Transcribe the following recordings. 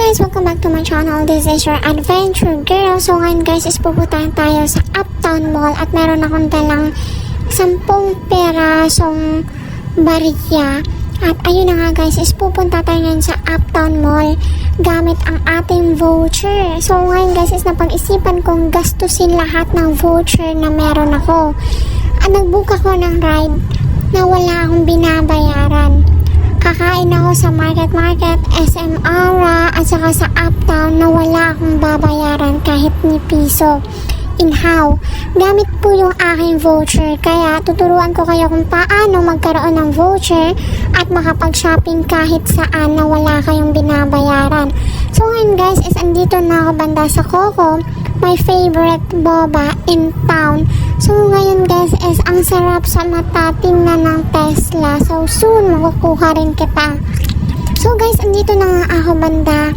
guys, welcome back to my channel. This is your adventure girl. So ngayon guys is pupuntahan tayo sa Uptown Mall at meron akong dalang 10 perasong barya. At ayun na nga guys, is pupunta tayo ngayon sa Uptown Mall gamit ang ating voucher. So ngayon guys is napag-isipan kong gastusin lahat ng voucher na meron ako. At nag-book ako ng ride na wala akong binabayaran. Kakain ako sa Market, SM Aura at saka sa Uptown na wala akong babayaran kahit ni piso. Inhaw, gamit po yung aking voucher, kaya tuturuan ko kayo kung paano magkaroon ng voucher at makapag-shopping kahit saan na wala kayong binabayaran. So ngayon guys is andito na ako banda sa Coco, my favorite boba in town. So ngayon guys is ang sarap sa mata tingnan ng Tesla. So soon makukuha rin kita. So guys, andito na nga ako banda.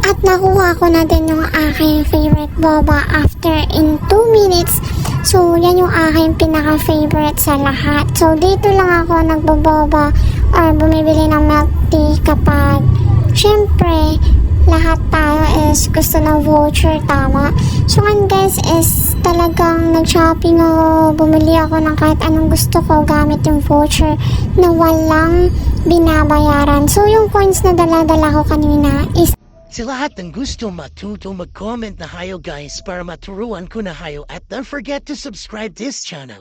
At nakuha ko na din yung aking favorite boba after in 2 minutes. So, yan yung aking pinaka-favorite sa lahat. So, dito lang ako nagboboba or bumibili ng milk tea kapag, syempre, lahat tayo is gusto ng voucher, tama? So, ngayon guys is talagang nag-shopping ako, bumili ako ng kahit anong gusto ko gamit yung voucher na walang binabayaran. So, yung coins na dala-dala ko kanina is Sa lahat ng gusto matuto mag-comment na hayo guys para maturuan ko na hayo at don't forget to subscribe this channel.